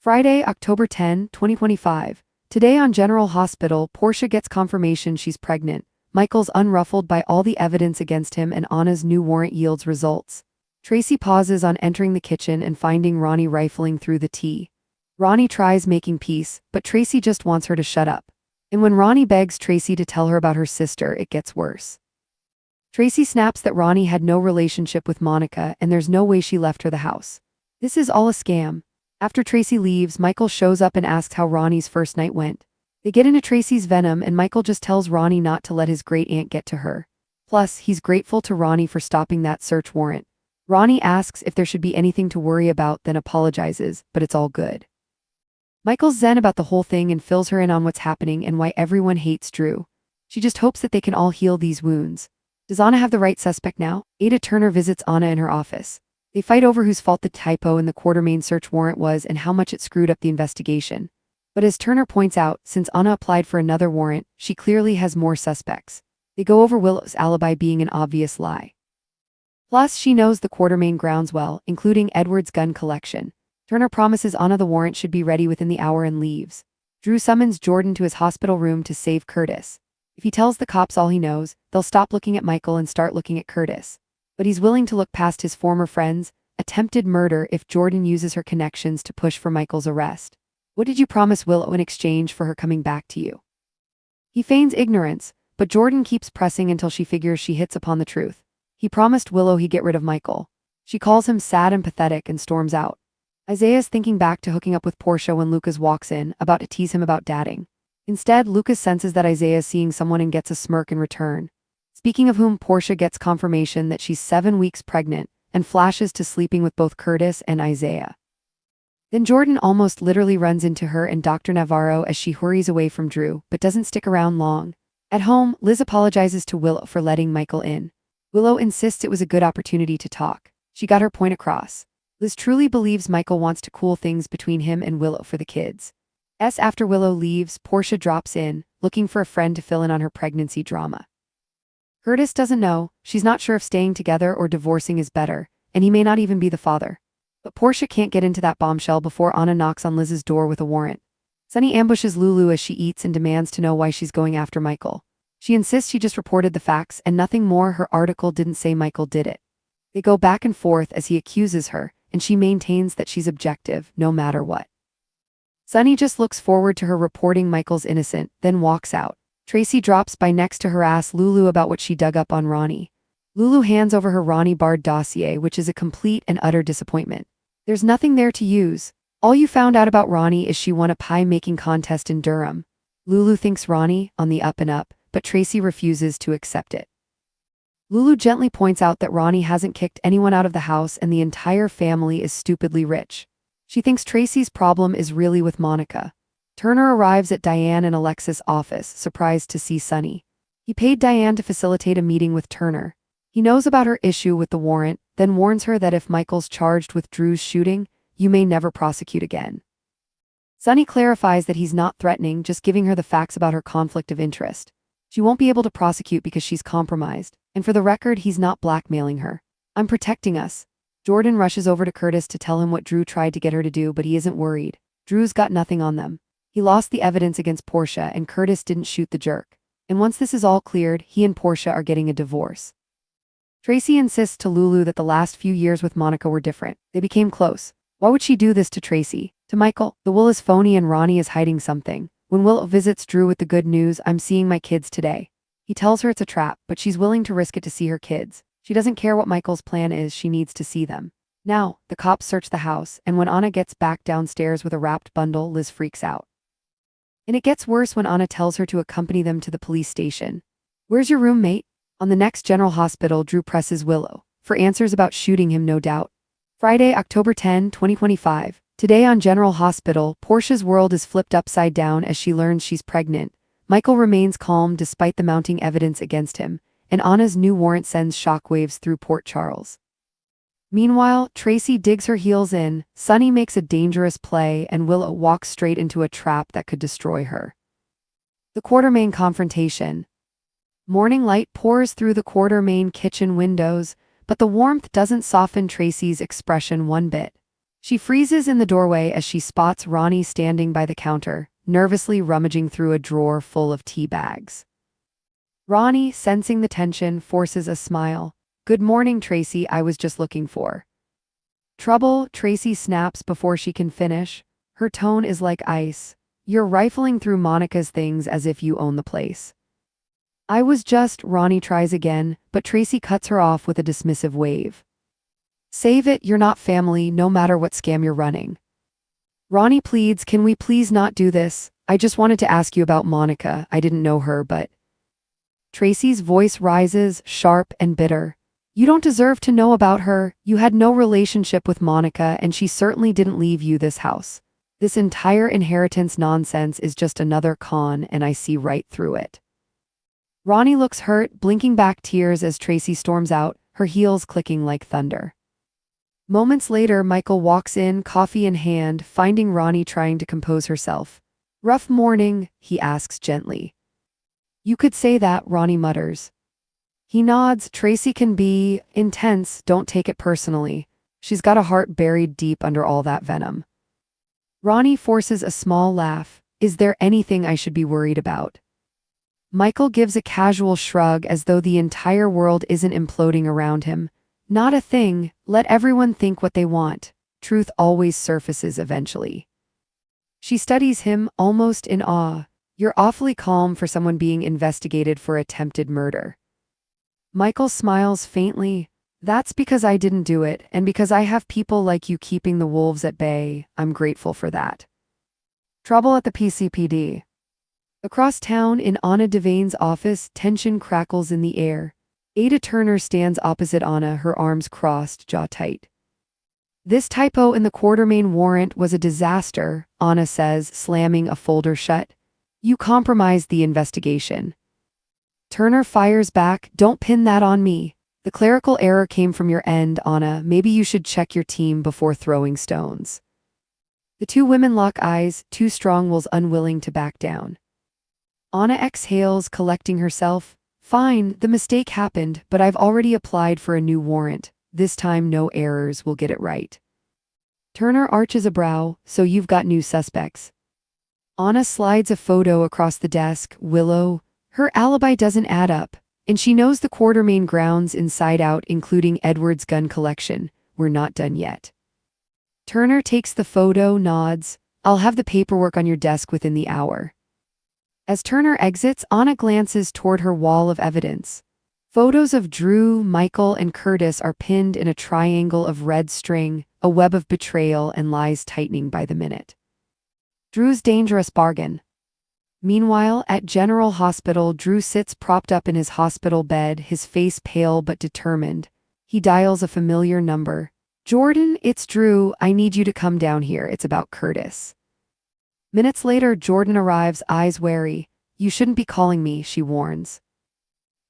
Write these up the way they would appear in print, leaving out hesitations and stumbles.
Friday, October 10, 2025. Today on General Hospital, Portia gets confirmation she's pregnant. Michael's unruffled by all the evidence against him and Anna's new warrant yields results. Tracy pauses on entering the kitchen and finding Ronnie rifling through the tea. Ronnie tries making peace, but Tracy just wants her to shut up. And when Ronnie begs Tracy to tell her about her sister, it gets worse. Tracy snaps that Ronnie had no relationship with Monica and there's no way she left her the house. This is all a scam. After Tracy leaves, Michael shows up and asks how Ronnie's first night went. They get into Tracy's venom and Michael just tells Ronnie not to let his great-aunt get to her. Plus, he's grateful to Ronnie for stopping that search warrant. Ronnie asks if there should be anything to worry about, then apologizes, but it's all good. Michael's zen about the whole thing and fills her in on what's happening and why everyone hates Drew. She just hopes that they can all heal these wounds. Does Anna have the right suspect now? Ada Turner visits Anna in her office. They fight over whose fault the typo in the Quartermain search warrant was and how much it screwed up the investigation. But as Turner points out, since Anna applied for another warrant, she clearly has more suspects. They go over Willow's alibi being an obvious lie. Plus, she knows the Quartermain grounds well, including Edward's gun collection. Turner promises Anna the warrant should be ready within the hour and leaves. Drew summons Jordan to his hospital room to save Curtis. If he tells the cops all he knows, they'll stop looking at Michael and start looking at Curtis. But he's willing to look past his former friends' attempted murder if Jordan uses her connections to push for Michael's arrest. What did you promise Willow in exchange for her coming back to you? He feigns ignorance, but Jordan keeps pressing until she figures she hits upon the truth. He promised Willow he'd get rid of Michael. She calls him sad and pathetic and storms out. Isaiah's thinking back to hooking up with Portia when Lucas walks in, about to tease him about dating. Instead, Lucas senses that Isaiah's seeing someone and gets a smirk in return. Speaking of whom, Portia gets confirmation that she's 7 weeks pregnant and flashes to sleeping with both Curtis and Isaiah. Then Jordan almost literally runs into her and Dr. Navarro as she hurries away from Drew, but doesn't stick around long. At home, Liz apologizes to Willow for letting Michael in. Willow insists it was a good opportunity to talk. She got her point across. Liz truly believes Michael wants to cool things between him and Willow for the kids. After Willow leaves, Portia drops in, looking for a friend to fill in on her pregnancy drama. Curtis doesn't know, she's not sure if staying together or divorcing is better, and he may not even be the father. But Portia can't get into that bombshell before Anna knocks on Liz's door with a warrant. Sonny ambushes Lulu as she eats and demands to know why she's going after Michael. She insists she just reported the facts and nothing more. Her article didn't say Michael did it. They go back and forth as he accuses her, and she maintains that she's objective, no matter what. Sonny just looks forward to her reporting Michael's innocent, then walks out. Tracy drops by next to harass Lulu about what she dug up on Ronnie. Lulu hands over her Ronnie Bard dossier, which is a complete and utter disappointment. There's nothing there to use. All you found out about Ronnie is she won a pie-making contest in Durham. Lulu thinks Ronnie on the up and up, but Tracy refuses to accept it. Lulu gently points out that Ronnie hasn't kicked anyone out of the house and the entire family is stupidly rich. She thinks Tracy's problem is really with Monica. Turner arrives at Diane and Alexis' office, surprised to see Sonny. He paid Diane to facilitate a meeting with Turner. He knows about her issue with the warrant, then warns her that if Michael's charged with Drew's shooting, you may never prosecute again. Sonny clarifies that he's not threatening, just giving her the facts about her conflict of interest. She won't be able to prosecute because she's compromised, and for the record, he's not blackmailing her. I'm protecting us. Jordan rushes over to Curtis to tell him what Drew tried to get her to do, but he isn't worried. Drew's got nothing on them. He lost the evidence against Portia and Curtis didn't shoot the jerk. And once this is all cleared, he and Portia are getting a divorce. Tracy insists to Lulu that the last few years with Monica were different. They became close. Why would she do this to Tracy? To Michael, the will is phony and Ronnie is hiding something. When Will visits Drew with the good news, I'm seeing my kids today. He tells her it's a trap, but she's willing to risk it to see her kids. She doesn't care what Michael's plan is, she needs to see them. Now, the cops search the house, and when Anna gets back downstairs with a wrapped bundle, Liz freaks out. And it gets worse when Anna tells her to accompany them to the police station. Where's your roommate? On the next General Hospital, Drew presses Willow for answers about shooting him, no doubt. Friday, October 10, 2025. Today on General Hospital, Portia's world is flipped upside down as she learns she's pregnant. Michael remains calm despite the mounting evidence against him, and Anna's new warrant sends shockwaves through Port Charles. Meanwhile, Tracy digs her heels in, Sonny makes a dangerous play, and Willow walks straight into a trap that could destroy her. The Quartermain confrontation. Morning light pours through the Quartermain kitchen windows, but the warmth doesn't soften Tracy's expression one bit. She freezes in the doorway as she spots Ronnie standing by the counter, nervously rummaging through a drawer full of tea bags. Ronnie, sensing the tension, forces a smile. "Good morning, Tracy, I was just looking for." "Trouble?" Tracy snaps before she can finish. Her tone is like ice. "You're rifling through Monica's things as if you own the place." "I was just," Ronnie tries again, but Tracy cuts her off with a dismissive wave. "Save it, you're not family, no matter what scam you're running." Ronnie pleads, "Can we please not do this? I just wanted to ask you about Monica. I didn't know her, but—" Tracy's voice rises, sharp and bitter. "You don't deserve to know about her. You had no relationship with Monica, and she certainly didn't leave you this house. This entire inheritance nonsense is just another con, and I see right through it." Ronnie looks hurt, blinking back tears as Tracy storms out, her heels clicking like thunder. Moments later, Michael walks in, coffee in hand, finding Ronnie trying to compose herself. "Rough morning?" he asks gently. "You could say that," Ronnie mutters. He nods. "Tracy can be intense, don't take it personally. She's got a heart buried deep under all that venom." Ronnie forces a small laugh. "Is there anything I should be worried about?" Michael gives a casual shrug as though the entire world isn't imploding around him. "Not a thing. Let everyone think what they want. Truth always surfaces eventually." She studies him, almost in awe. "You're awfully calm for someone being investigated for attempted murder." Michael smiles faintly. "That's because I didn't do it, and because I have people like you keeping the wolves at bay. I'm grateful for that." Trouble at the PCPD. Across town, in Anna Devane's office, tension crackles in the air. Ada Turner stands opposite Anna, her arms crossed, jaw tight. "This typo in the Quartermain warrant was a disaster," Anna says, slamming a folder shut. "You compromised the investigation." Turner fires back, "Don't pin that on me. The clerical error came from your end, Anna. Maybe you should check your team before throwing stones." The two women lock eyes, two strong wills unwilling to back down. Anna exhales, collecting herself. "Fine, the mistake happened, but I've already applied for a new warrant. This time no errors will get it right." Turner arches a brow. "So you've got new suspects." Anna slides a photo across the desk. "Willow." Her alibi doesn't add up, and she knows the Quartermain grounds inside out, including Edward's gun collection. "We're not done yet." Turner takes the photo, nods. "I'll have the paperwork on your desk within the hour." As Turner exits, Anna glances toward her wall of evidence. Photos of Drew, Michael, and Curtis are pinned in a triangle of red string, a web of betrayal and lies tightening by the minute. Drew's dangerous bargain. Meanwhile, at General Hospital, Drew sits propped up in his hospital bed, his face pale but determined. He dials a familiar number. "Jordan, it's Drew. I need you to come down here. It's about Curtis." Minutes later, Jordan arrives, eyes wary. "You shouldn't be calling me," she warns.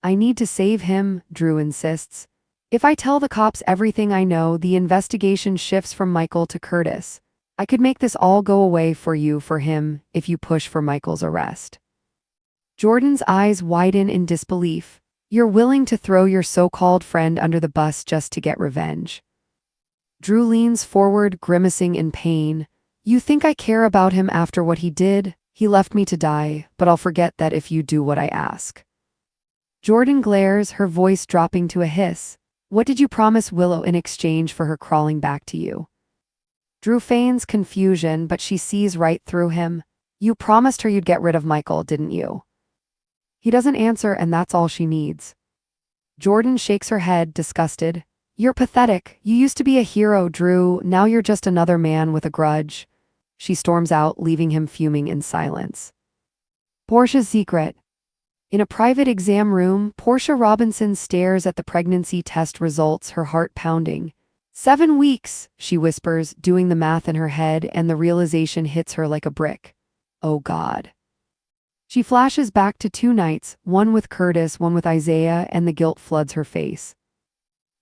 "I need to save him," Drew insists. "If I tell the cops everything I know, the investigation shifts from Michael to Curtis. I could make this all go away for him, if you push for Michael's arrest." Jordan's eyes widen in disbelief. "You're willing to throw your so-called friend under the bus just to get revenge?" Drew leans forward, grimacing in pain. "You think I care about him after what he did? He left me to die, but I'll forget that if you do what I ask." Jordan glares, her voice dropping to a hiss. "What did you promise Willow in exchange for her crawling back to you?" Drew feigns confusion, but she sees right through him. "You promised her you'd get rid of Michael, didn't you?" He doesn't answer, and that's all she needs. Jordan shakes her head, disgusted. "You're pathetic. You used to be a hero, Drew. Now you're just another man with a grudge." She storms out, leaving him fuming in silence. Portia's secret. In a private exam room, Portia Robinson stares at the pregnancy test results, her heart pounding. 7 weeks, she whispers, doing the math in her head, and the realization hits her like a brick. Oh God. She flashes back to 2 nights, one with Curtis, one with Isaiah, and the guilt floods her face.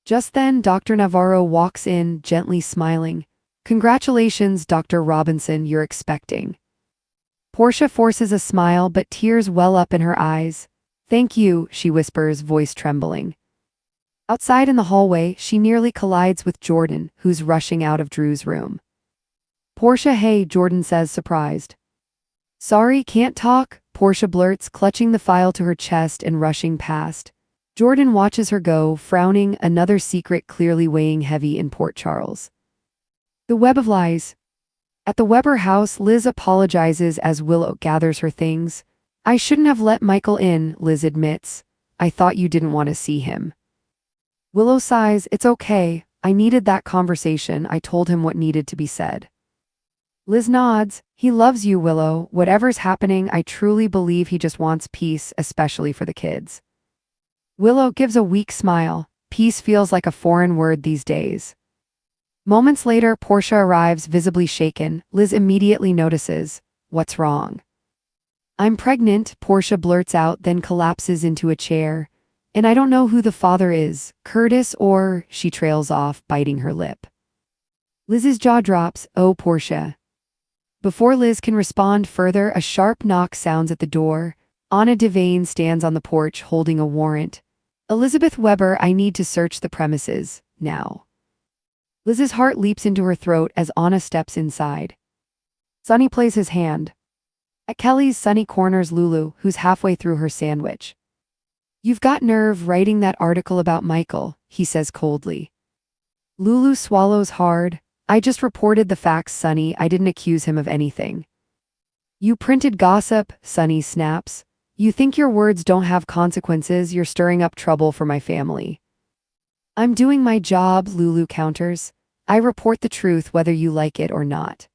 Just then, Dr. Navarro walks in, gently smiling. "Congratulations, Dr. Robinson, you're expecting." Portia forces a smile, but tears well up in her eyes. "Thank you," she whispers, voice trembling. Outside in the hallway, she nearly collides with Jordan, who's rushing out of Drew's room. Portia, hey, Jordan says, surprised. Sorry, can't talk, Portia blurts, clutching the file to her chest and rushing past. Jordan watches her go, frowning, another secret clearly weighing heavy in Port Charles. The web of lies. At the Weber house, Liz apologizes as Willow gathers her things. I shouldn't have let Michael in, Liz admits. I thought you didn't want to see him. Willow sighs, it's okay, I needed that conversation, I told him what needed to be said. Liz nods, he loves you, Willow, whatever's happening, I truly believe he just wants peace, especially for the kids. Willow gives a weak smile, peace feels like a foreign word these days. Moments later, Portia arrives, visibly shaken. Liz immediately notices. What's wrong? I'm pregnant, Portia blurts out, then collapses into a chair. And I don't know who the father is, Curtis or, she trails off, biting her lip. Liz's jaw drops, oh, Portia. Before Liz can respond further, a sharp knock sounds at the door. Anna Devane stands on the porch holding a warrant. Elizabeth Weber, I need to search the premises, now. Liz's heart leaps into her throat as Anna steps inside. Sonny plays his hand. At Kelly's, Sonny corners Lulu, who's halfway through her sandwich. You've got nerve writing that article about Michael, he says coldly. Lulu swallows hard. I just reported the facts, Sonny, I didn't accuse him of anything. You printed gossip, Sonny snaps. You think your words don't have consequences, you're stirring up trouble for my family. I'm doing my job, Lulu counters. I report the truth whether you like it or not.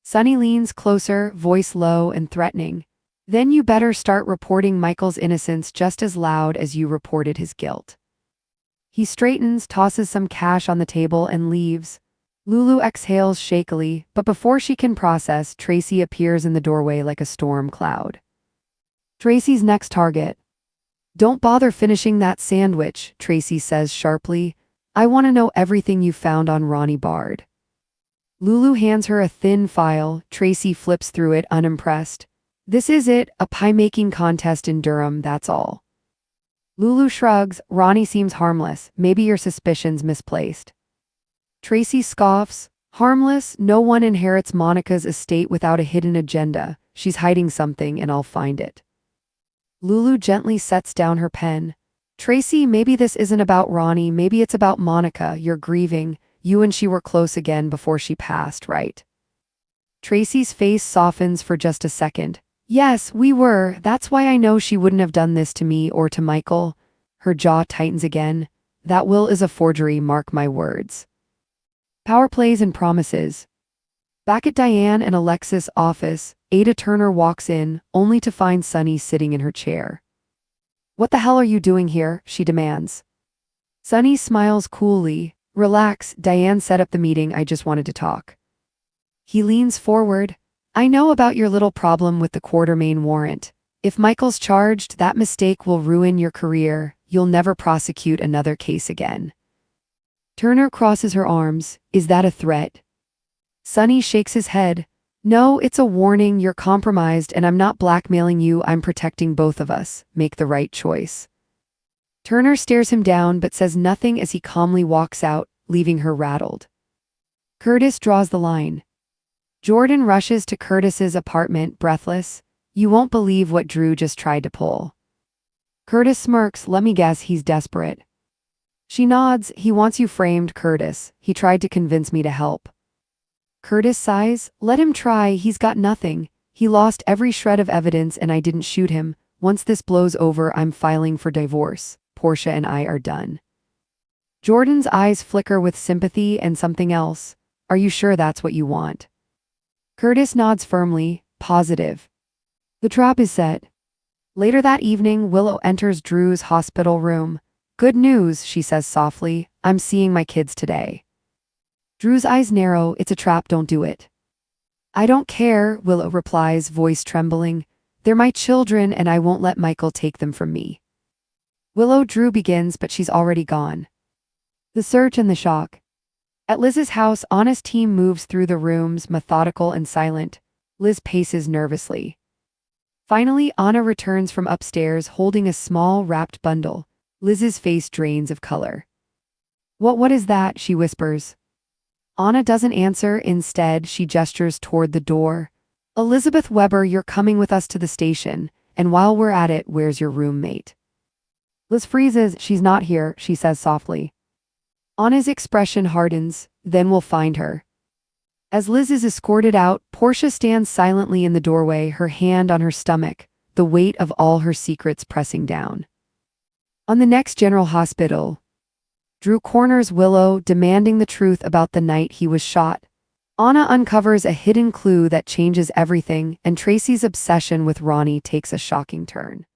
Sonny leans closer, voice low and threatening. Then you better start reporting Michael's innocence just as loud as you reported his guilt. He straightens, tosses some cash on the table and leaves. Lulu exhales shakily, but before she can process, Tracy appears in the doorway like a storm cloud. Tracy's next target. Don't bother finishing that sandwich, Tracy says sharply. I want to know everything you found on Ronnie Bard. Lulu hands her a thin file. Tracy flips through it unimpressed. This is it, a pie-making contest in Durham, that's all. Lulu shrugs. Ronnie seems harmless. Maybe your suspicion's misplaced. Tracy scoffs. Harmless? No one inherits Monica's estate without a hidden agenda. She's hiding something and I'll find it. Lulu gently sets down her pen. Tracy, maybe this isn't about Ronnie, maybe it's about Monica. You're grieving. You and she were close again before she passed, right? Tracy's face softens for just a second. Yes, we were. That's why I know she wouldn't have done this to me or to Michael. Her jaw tightens again. That will is a forgery, mark my words. Power plays and promises. Back at Diane and Alexis' office, Ada Turner walks in, only to find Sonny sitting in her chair. What the hell are you doing here? She demands. Sonny smiles coolly. Relax, Diane set up the meeting, I just wanted to talk. He leans forward. I know about your little problem with the Quartermain warrant. If Michael's charged, that mistake will ruin your career. You'll never prosecute another case again. Turner crosses her arms. Is that a threat? Sonny shakes his head. No, it's a warning, you're compromised and I'm not blackmailing you, I'm protecting both of us. Make the right choice. Turner stares him down but says nothing as he calmly walks out, leaving her rattled. Curtis draws the line. Jordan rushes to Curtis's apartment, breathless. You won't believe what Drew just tried to pull. Curtis smirks, let me guess, he's desperate. She nods, he wants you framed, Curtis. He tried to convince me to help. Curtis sighs, let him try, he's got nothing. He lost every shred of evidence and I didn't shoot him. Once this blows over, I'm filing for divorce. Portia and I are done. Jordan's eyes flicker with sympathy and something else. Are you sure that's what you want? Curtis nods firmly, positive. The trap is set. Later that evening, Willow enters Drew's hospital room. Good news, she says softly. I'm seeing my kids today. Drew's eyes narrow. It's a trap, don't do it. I don't care, Willow replies, voice trembling. They're my children and I won't let Michael take them from me. Drew begins, but she's already gone. The search and the shock. At Liz's house, Anna's team moves through the rooms, methodical and silent. Liz paces nervously. Finally, Anna returns from upstairs holding a small, wrapped bundle. Liz's face drains of color. What is that? She whispers. Anna doesn't answer. Instead, she gestures toward the door. Elizabeth Weber, you're coming with us to the station, and while we're at it, where's your roommate? Liz freezes. She's not here, she says softly. Anna's expression hardens. Then we'll find her. As Liz is escorted out, Portia stands silently in the doorway, her hand on her stomach, the weight of all her secrets pressing down. On the next General Hospital, Drew corners Willow, demanding the truth about the night he was shot. Anna uncovers a hidden clue that changes everything, and Tracy's obsession with Ronnie takes a shocking turn.